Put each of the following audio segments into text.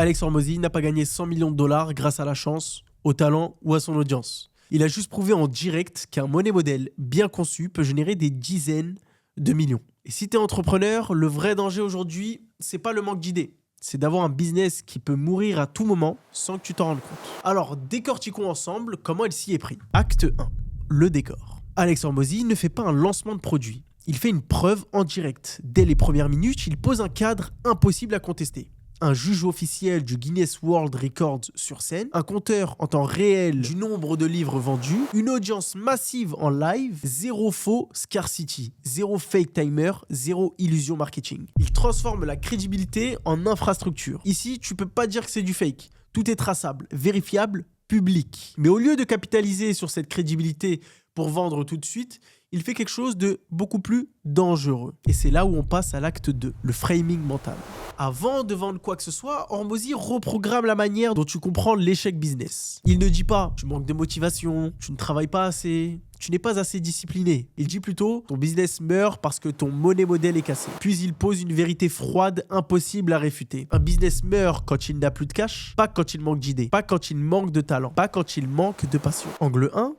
Alex Hormozi n'a pas gagné 100 millions de dollars grâce à la chance, au talent ou à son audience. Il a juste prouvé en direct qu'un money model bien conçu peut générer des dizaines de millions. Et si tu es entrepreneur, le vrai danger aujourd'hui, c'est pas le manque d'idées. C'est d'avoir un business qui peut mourir à tout moment sans que tu t'en rendes compte. Alors, décortiquons ensemble comment il s'y est pris. Acte 1. Le décor. Alex Hormozi ne fait pas un lancement de produit. Il fait une preuve en direct. Dès les premières minutes, il pose un cadre impossible à contester. Un juge officiel du Guinness World Records sur scène, un compteur en temps réel du nombre de livres vendus, une audience massive en live, zéro faux scarcity, zéro fake timer, zéro illusion marketing. Il transforme la crédibilité en infrastructure. Ici, tu peux pas dire que c'est du fake. Tout est traçable, vérifiable, public. Mais au lieu de capitaliser sur cette crédibilité pour vendre tout de suite, il fait quelque chose de beaucoup plus dangereux. Et c'est là où on passe à l'acte 2, le framing mental. Avant de vendre quoi que ce soit, Hormozi reprogramme la manière dont tu comprends l'échec business. Il ne dit pas « tu manques de motivation, tu ne travailles pas assez, tu n'es pas assez discipliné ». Il dit plutôt « ton business meurt parce que ton money model est cassé ». Puis il pose une vérité froide, impossible à réfuter. Un business meurt quand il n'a plus de cash, pas quand il manque d'idées, pas quand il manque de talent, pas quand il manque de passion. Angle 1.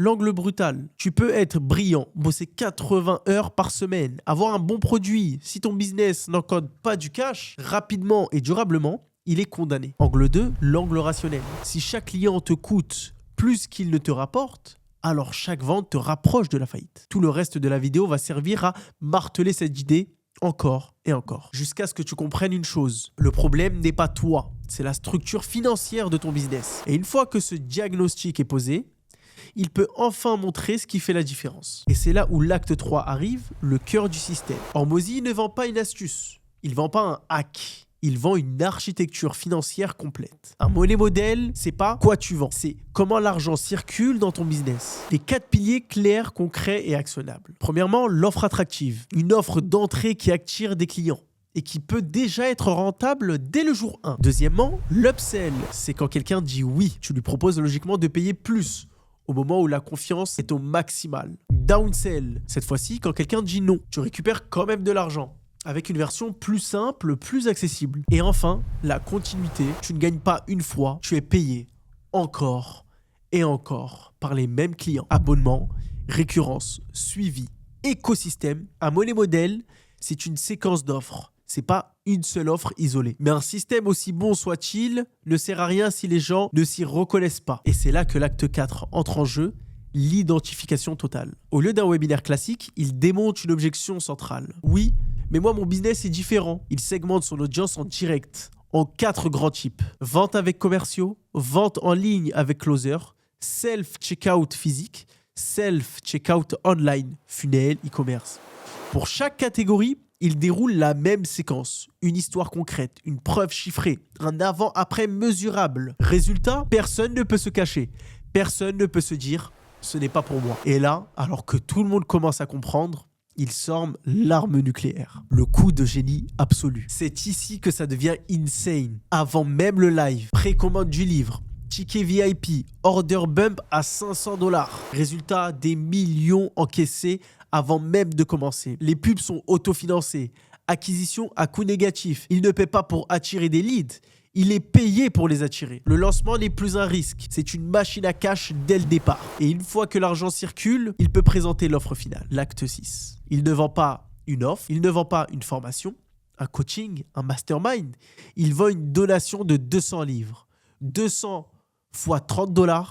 L'angle brutal. Tu peux être brillant, bosser 80 heures par semaine, avoir un bon produit. Si ton business n'encode pas du cash, rapidement et durablement, il est condamné. Angle 2, l'angle rationnel. Si chaque client te coûte plus qu'il ne te rapporte, alors chaque vente te rapproche de la faillite. Tout le reste de la vidéo va servir à marteler cette idée encore et encore. Jusqu'à ce que tu comprennes une chose. Le problème n'est pas toi, c'est la structure financière de ton business. Et une fois que ce diagnostic est posé, il peut enfin montrer ce qui fait la différence. Et c'est là où l'acte 3 arrive, le cœur du système. Hormozi ne vend pas une astuce, il ne vend pas un hack, il vend une architecture financière complète. Un money model, c'est pas quoi tu vends, c'est comment l'argent circule dans ton business. Les 4 piliers clairs, concrets et actionnables. Premièrement, l'offre attractive, une offre d'entrée qui attire des clients et qui peut déjà être rentable dès le jour 1. Deuxièmement, l'upsell, c'est quand quelqu'un dit oui, tu lui proposes logiquement de payer plus au moment où la confiance est au maximal. Downsell, cette fois-ci, quand quelqu'un dit non, tu récupères quand même de l'argent, avec une version plus simple, plus accessible. Et enfin, la continuité, tu ne gagnes pas une fois, tu es payé encore et encore par les mêmes clients. Abonnement, récurrence, suivi, écosystème. Un money model, c'est une séquence d'offres. C'est pas une seule offre isolée. Mais un système aussi bon soit-il ne sert à rien si les gens ne s'y reconnaissent pas. Et c'est là que l'acte 4 entre en jeu, l'identification totale. Au lieu d'un webinaire classique, il démonte une objection centrale. Oui, mais moi mon business est différent. Il segmente son audience en direct, en 4 grands types. Vente avec commerciaux, vente en ligne avec closer, self-checkout physique, self-checkout online, funnel, e-commerce. Pour chaque catégorie, il déroule la même séquence, une histoire concrète, une preuve chiffrée, un avant-après mesurable. Résultat, personne ne peut se cacher, personne ne peut se dire « ce n'est pas pour moi ». Et là, alors que tout le monde commence à comprendre, il sortent l'arme nucléaire. Le coup de génie absolu. C'est ici que ça devient insane. Avant même le live, précommande du livre, ticket VIP, order bump à 500 $. Résultat, des millions encaissés avant même de commencer. Les pubs sont autofinancées. Acquisition à coût négatif. Il ne paie pas pour attirer des leads. Il est payé pour les attirer. Le lancement n'est plus un risque. C'est une machine à cash dès le départ. Et une fois que l'argent circule, il peut présenter l'offre finale. L'acte 6. Il ne vend pas une offre. Il ne vend pas une formation, un coaching, un mastermind. Il vend une donation de 200 livres. 200 fois 30 $,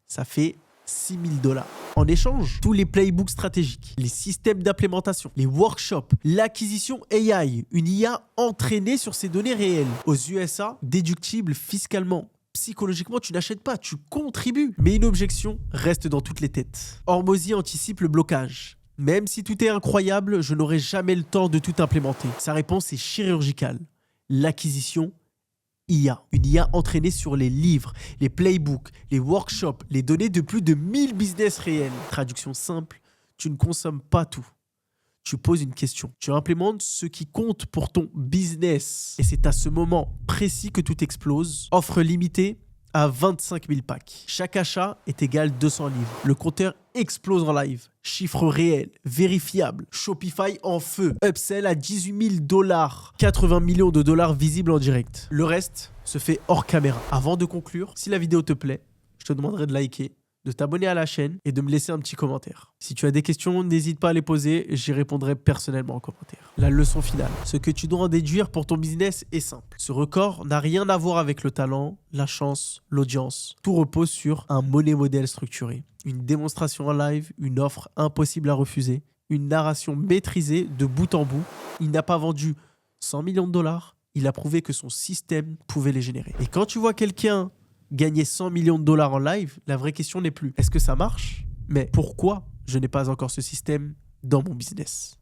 ça fait 6 000 $. En échange, tous les playbooks stratégiques, les systèmes d'implémentation, les workshops, l'acquisition AI, une IA entraînée sur ces données réelles. Aux USA, déductible fiscalement. Psychologiquement, tu n'achètes pas, tu contribues. Mais une objection reste dans toutes les têtes. Hormozi anticipe le blocage. Même si tout est incroyable, je n'aurai jamais le temps de tout implémenter. Sa réponse est chirurgicale. L'acquisition IA. Une IA entraînée sur les livres, les playbooks, les workshops, les données de plus de 1000 business réels. Traduction simple, tu ne consommes pas tout. Tu poses une question. Tu implémentes ce qui compte pour ton business. Et c'est à ce moment précis que tout explose. Offre limitée à 25 000 packs. Chaque achat est égal 200 livres. Le compteur explose en live. Chiffres réels, vérifiables. Shopify en feu. Upsell à 18 000 $. 80 millions de dollars visibles en direct. Le reste se fait hors caméra. Avant de conclure, si la vidéo te plaît, je te demanderai de liker, de t'abonner à la chaîne et de me laisser un petit commentaire. Si tu as des questions, n'hésite pas à les poser, j'y répondrai personnellement en commentaire. La leçon finale. Ce que tu dois en déduire pour ton business est simple. Ce record n'a rien à voir avec le talent, la chance, l'audience. Tout repose sur un money model structuré, une démonstration en live, une offre impossible à refuser, une narration maîtrisée de bout en bout. Il n'a pas vendu 100 millions de dollars, il a prouvé que son système pouvait les générer. Et quand tu vois quelqu'un gagner 100 millions de dollars en live, la vraie question n'est plus est-ce que ça marche, mais pourquoi je n'ai pas encore ce système dans mon business?